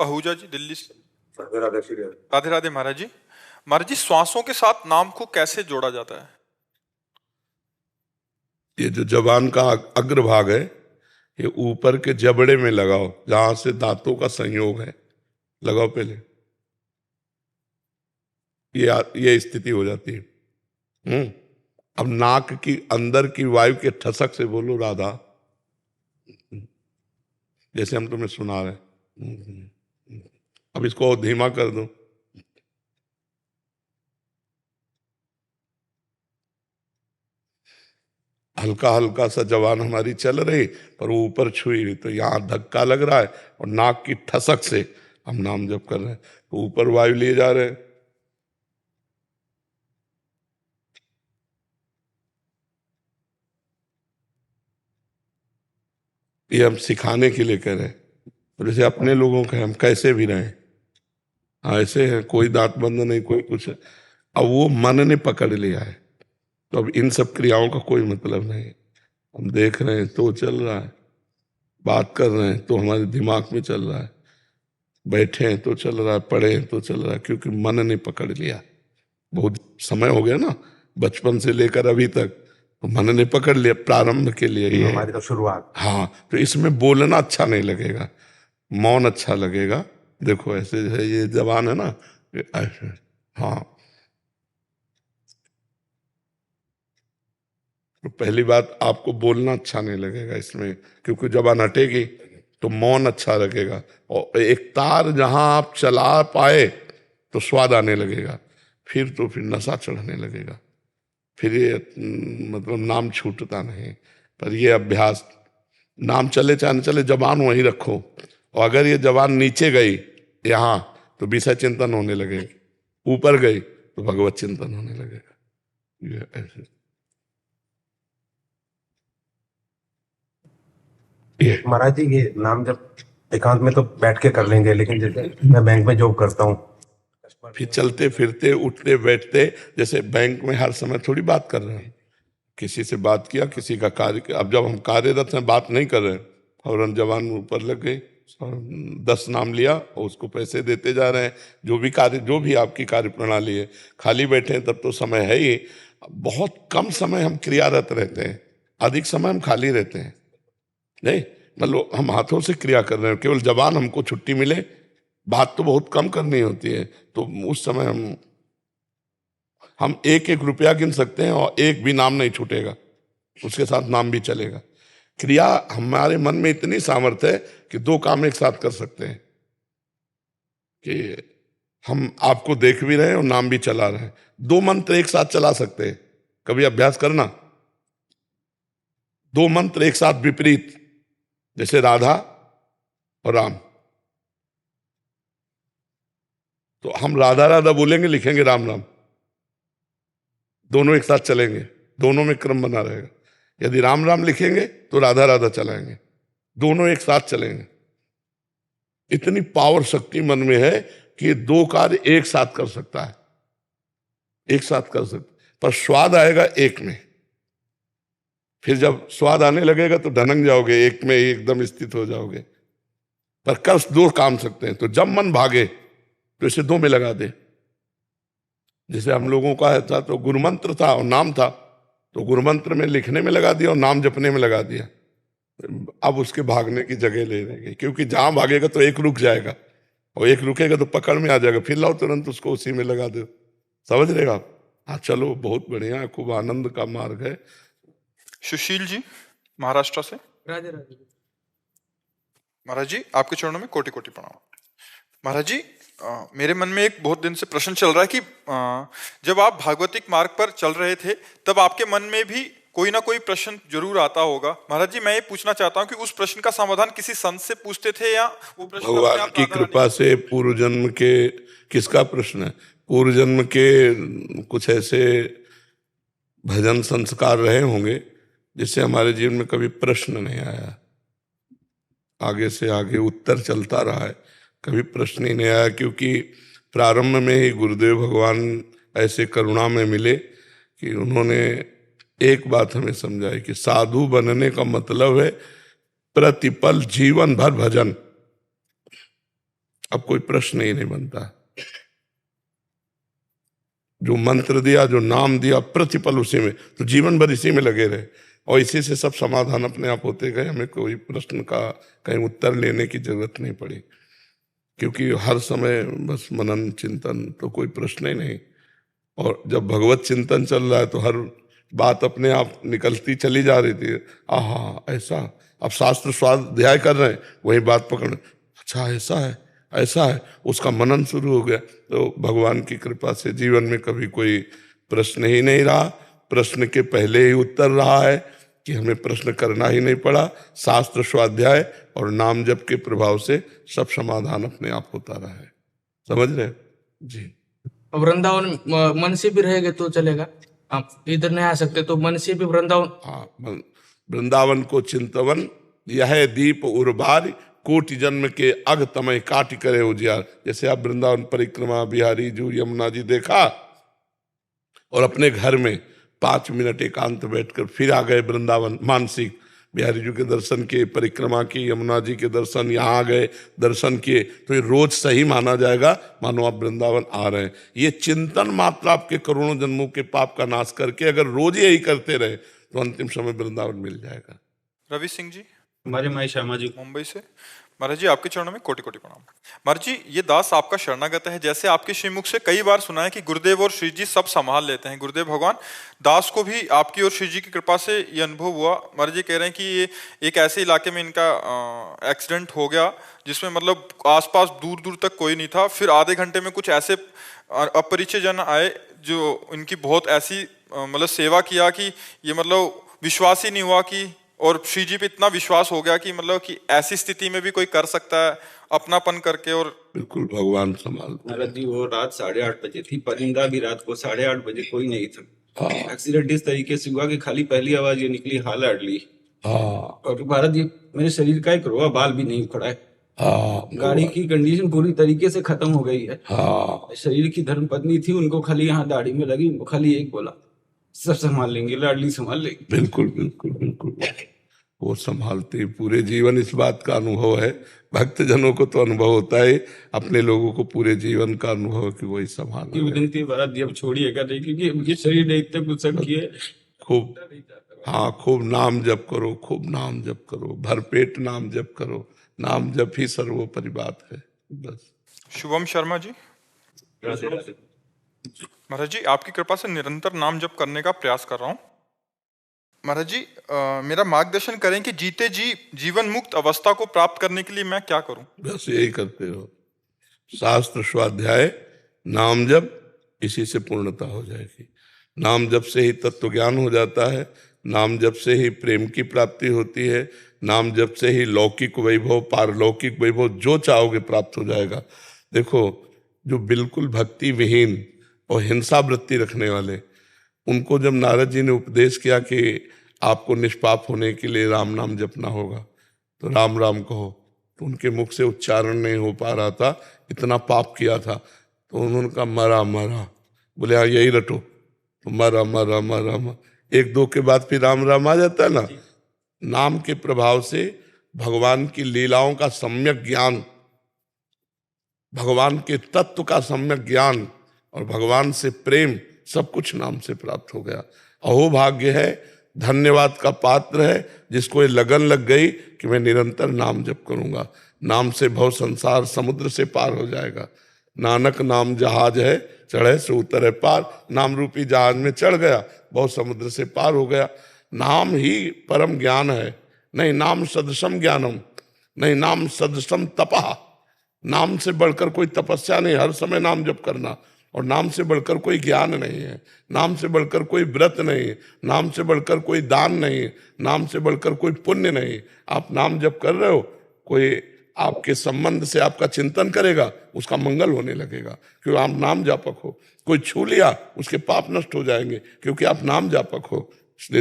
आहूजा जी दिल्ली से। राधे राधे श्री राधे। राधे राधे महाराज जी। महाराज जी, श्वासों के साथ नाम को कैसे जोड़ा जाता है? ये जो जबान का अग्रभाग है, ये ऊपर के जबड़े में लगाओ, जहां से दांतों का संयोग है, लगाओ पहले। ये स्थिति हो जाती है। अब नाक की अंदर की वायु के ठसक से बोलो राधा, जैसे हम तुम्हें सुना रहे। अब इसको और धीमा कर दो। हल्का हल्का सा जवान हमारी चल रही, पर वो ऊपर छुई हुई, तो यहाँ धक्का लग रहा है और नाक की ठसक से हम नाम जप कर रहे हैं, तो ऊपर वायु लिए जा रहे हैं। ये हम सिखाने के लिए कर रहे हैं। और जैसे अपने लोगों के हम कैसे भी रहें, ऐसे हैं, कोई दांत बंद नहीं, कोई कुछ। अब वो मन ने पकड़ लिया है, तो अब इन सब क्रियाओं का कोई मतलब नहीं। हम देख रहे हैं तो चल रहा है, बात कर रहे हैं तो हमारे दिमाग में चल रहा है, बैठे हैं तो चल रहा है, पढ़े हैं तो चल रहा है, क्योंकि मन ने पकड़ लिया। बहुत समय हो गया ना, बचपन से लेकर अभी तक, तो मन ने पकड़ लिया। प्रारंभ के लिए ही हमारी तो शुरुआत। हाँ, तो इसमें बोलना अच्छा नहीं लगेगा, मौन अच्छा लगेगा। देखो ऐसे है, ये जबान है ना, ऐसे। हाँ, तो पहली बात, आपको बोलना अच्छा नहीं लगेगा इसमें, क्योंकि जबान हटेगी तो मौन अच्छा लगेगा। और एक तार जहां आप चला पाए तो स्वाद आने लगेगा, फिर नशा चढ़ने लगेगा, फिर ये मतलब नाम छूटता नहीं। पर ये अभ्यास, नाम चले चाहे न चले, जबान वहीं रखो। और अगर ये जबान नीचे गई यहाँ, तो विषय चिंतन होने लगेगा, ऊपर गई तो भगवत चिंतन होने लगेगा। ये ऐसे महाराज जी, ये नाम जब एकांत में तो बैठ के कर लेंगे, लेकिन जैसे मैं बैंक में जॉब करता हूँ, फिर चलते फिरते उठते बैठते, जैसे बैंक में हर समय थोड़ी बात कर रहे हैं, किसी से बात किया, किसी का कार्य। अब जब हम कार्यरत हैं, बात नहीं कर रहे हैं, फौरन जवान ऊपर लग गई, 10 नाम लिया और उसको पैसे देते जा रहे हैं। जो भी कार्य, जो भी आपकी कार्य प्रणाली है, खाली बैठे हैं तब तो समय है ही। बहुत कम समय हम क्रियारत रहते हैं, अधिक समय हम खाली रहते हैं। नहीं, मतलब हम हाथों से क्रिया कर रहे हैं, केवल जबान हमको छुट्टी मिले, बात तो बहुत कम करनी होती है, तो उस समय हम एक एक रुपया गिन सकते हैं और एक भी नाम नहीं छूटेगा, उसके साथ नाम भी चलेगा। क्रिया, हमारे मन में इतनी सामर्थ्य है कि 2 काम एक साथ कर सकते हैं, कि हम आपको देख भी रहे हैं और नाम भी चला रहे हैं। 2 मंत्र एक साथ चला सकते हैं, कभी अभ्यास करना। 2 मंत्र एक साथ विपरीत, जैसे राधा और राम, तो हम राधा राधा बोलेंगे, लिखेंगे राम राम, दोनों एक साथ चलेंगे, दोनों में क्रम बना रहेगा। यदि राम राम लिखेंगे तो राधा राधा चलाएंगे, दोनों एक साथ चलेंगे। इतनी पावर शक्ति मन में है कि ये 2 कार्य एक साथ कर सकता है, एक साथ कर सकता, पर स्वाद आएगा एक में। फिर जब स्वाद आने लगेगा तो ढनक जाओगे, एक में एकदम स्थित हो जाओगे। पर कर 2 काम सकते हैं। तो जब मन भागे तो इसे 2 में लगा दे। जैसे हम लोगों का था, तो गुरुमंत्र था और नाम था, तो गुरुमंत्र में लिखने में लगा दिया और नाम जपने में लगा दिया। अब उसके भागने की जगह ले लेंगे, क्योंकि जहां भागेगा तो एक रुक जाएगा, और एक रुकेगा तो पकड़ में आ जाएगा, फिर लाओ तुरंत उसको उसी में लगा दो। समझ रहेगा आप? हाँ, चलो, बहुत बढ़िया, खूब आनंद का मार्ग है। सुशील जी महाराष्ट्र से। राधे राधे। महाराज जी, आपके चरणों में कोटि कोटि प्रणाम। महाराज जी, मेरे मन में एक बहुत दिन से प्रश्न चल रहा है कि जब आप भागवतिक मार्ग पर चल रहे थे, तब आपके मन में भी कोई ना कोई प्रश्न जरूर आता होगा। महाराज जी, मैं ये पूछना चाहता हूँ कि उस प्रश्न का समाधान किसी संत से पूछते थे, या वो प्रश्न भगवान की कृपा से पूर्व जन्म के, किसका प्रश्न है? पूर्व जन्म के कुछ ऐसे भजन संस्कार रहे होंगे जिससे हमारे जीवन में कभी प्रश्न नहीं आया। आगे से आगे उत्तर चलता रहा है, कभी प्रश्न ही नहीं आया, क्योंकि प्रारंभ में ही गुरुदेव भगवान ऐसे करुणा में मिले कि उन्होंने एक बात हमें समझाई कि साधु बनने का मतलब है प्रतिपल जीवन भर भजन। अब कोई प्रश्न ही नहीं बनता। जो मंत्र दिया, जो नाम दिया, प्रतिपल उसी में, तो जीवन भर इसी में लगे रहे और इसी से सब समाधान अपने आप होते गए। हमें कोई प्रश्न का कहीं उत्तर लेने की जरूरत नहीं पड़ी, क्योंकि हर समय बस मनन चिंतन, तो कोई प्रश्न ही नहीं। और जब भगवत चिंतन चल रहा है तो हर बात अपने आप निकलती चली जा रही थी। आहा, ऐसा। अब शास्त्र स्वाध्याय कर रहे हैं, वही बात पकड़, अच्छा ऐसा है, ऐसा है, उसका मनन शुरू हो गया। तो भगवान की कृपा से जीवन में कभी कोई प्रश्न ही नहीं रहा। प्रश्न के पहले ही उत्तर रहा है कि हमें प्रश्न करना ही नहीं पड़ा। शास्त्र स्वाध्याय और नाम जप के प्रभाव से सब समाधान अपने आप होता रहा है। समझ रहे हो? जी। वृंदावन मन से भी रहेंगे तो चलेगा, आप इधर नहीं आ सकते तो मन से भी वृंदावन। हाँ, वृंदावन को चिंतवन यह दीप उर्बार, कोटि जन्म के अग तमय काट करे उजियार। जैसे आप वृंदावन परिक्रमा, बिहारी जू, यमुना जी देखा और अपने घर में 5 मिनट एकांत बैठकर फिर आ गए वृंदावन, मानसिक बिहारी जी के दर्शन किए, परिक्रमा की, यमुना जी के दर्शन, यहाँ आ गए, दर्शन किए, तो ये रोज सही माना जाएगा, मानो आप वृंदावन आ रहे हैं। ये चिंतन मात्र आपके करोड़ों जन्मों के पाप का नाश करके अगर रोज यही करते रहे तो अंतिम समय वृंदावन मिल जाएगा। रवि सिंह जी हमारे माई श्यामा जी मुंबई से। महाराज जी आपके चरणों में कोटि कोटि प्रणाम। महाराज जी ये दास आपका शरणागत है। जैसे आपके श्रीमुख से कई बार सुना है कि गुरुदेव और श्री जी सब संभाल लेते हैं। गुरुदेव भगवान दास को भी आपकी और श्री जी की कृपा से ये अनुभव हुआ। महाराज जी कह रहे हैं कि ये एक ऐसे इलाके में इनका एक्सीडेंट हो गया जिसमें मतलब आसपास दूर दूर तक कोई नहीं था। फिर आधे घंटे में कुछ ऐसे अपरिचय जन आए जो इनकी बहुत ऐसी मतलब सेवा किया कि ये मतलब विश्वास ही नहीं हुआ कि, और श्री जी पे इतना विश्वास हो गया कि मतलब कि ऐसी स्थिति में भी कोई कर सकता है अपनापन करके। और बिल्कुल भगवान संभाल। महाराज जी वो रात 8:30 बजे थी, परिंदा भी रात को 8:30 बजे कोई नहीं था। एक्सीडेंट इस तरीके से हुआ कि खाली पहली आवाज ये निकली, हाल अड़ली। और महाराज जी मेरे शरीर का एक रोआ बाल भी नहीं उखड़ा है। गाड़ी की कंडीशन पूरी तरीके से खत्म हो गई है। शरीर की धर्मपत्नी थी, उनको खाली यहाँ दाढ़ी में लगी, उनको खाली एक बोला, सब संभाल लेंगे, लाडली संभाल लेंगे। बिल्कुल बिल्कुल बिल्कुल, वो संभालते पूरे जीवन। इस बात का अनुभव है, भक्त जनों को तो अनुभव होता है, अपने लोगों को पूरे जीवन का अनुभव है कि वही संभाल। विनती महाराज जी अब छोड़िएगा नहीं, क्योंकि उनके शरीर ने इतने कुछ सब किए। खूब, हाँ, खूब नाम जप करो, खूब नाम जप करो, भरपेट नाम जप करो। नाम जप ही सर्वोपरि बात है। बस। शुभम शर्मा जी। महाराज जी आपकी कृपा से निरंतर नाम जप करने का प्रयास कर रहा हूँ। महाराज जी मेरा मार्गदर्शन करें कि जीते जी जीवन मुक्त अवस्था को प्राप्त करने के लिए मैं क्या करूं? बस यही करते रहो, शास्त्र स्वाध्याय, नाम जप, इसी से पूर्णता हो जाएगी। नाम जप से ही तत्व ज्ञान हो जाता है, नाम जप से ही प्रेम की प्राप्ति होती है, नाम जप से ही लौकिक वैभव, पारलौकिक वैभव जो चाहोगे प्राप्त हो जाएगा। देखो, जो बिल्कुल भक्ति विहीन और हिंसा वृत्ति रखने वाले, उनको जब नारद जी ने उपदेश किया कि आपको निष्पाप होने के लिए राम नाम जपना होगा, तो राम राम कहो, तो उनके मुख से उच्चारण नहीं हो पा रहा था, इतना पाप किया था। तो उन्होंने कहा मरा मरा, बोले हाँ यही रटो, तो मरा मरा मरा मरा, 1-2 के बाद फिर राम राम आ जाता है ना। नाम के प्रभाव से भगवान की लीलाओं का सम्यक ज्ञान, भगवान के तत्व का सम्यक ज्ञान और भगवान से प्रेम, सब कुछ नाम से प्राप्त हो गया। अहो भाग्य है, धन्यवाद का पात्र है जिसको ये लगन लग गई कि मैं निरंतर नाम जप करूंगा। नाम से भव संसार समुद्र से पार हो जाएगा। नानक नाम जहाज है, चढ़े से उतरे पार। नाम रूपी जहाज में चढ़ गया, भव समुद्र से पार हो गया। नाम ही परम ज्ञान है। नहीं नाम सदसम ज्ञानम, नहीं नाम सदसम तपः। नाम से बढ़कर कोई तपस्या नहीं, हर समय नाम जप करना। और नाम से बढ़कर कोई ज्ञान नहीं है, नाम से बढ़कर कोई व्रत नहीं है, नाम से बढ़कर कोई दान नहीं है, नाम से बढ़कर कोई पुण्य नहीं। आप नाम जप कर रहे हो, कोई आपके संबंध से आपका चिंतन करेगा, उसका मंगल होने लगेगा क्योंकि आप नाम जापक हो। कोई छू लिया, उसके पाप नष्ट हो जाएंगे क्योंकि आप नाम जापक हो। इसलिए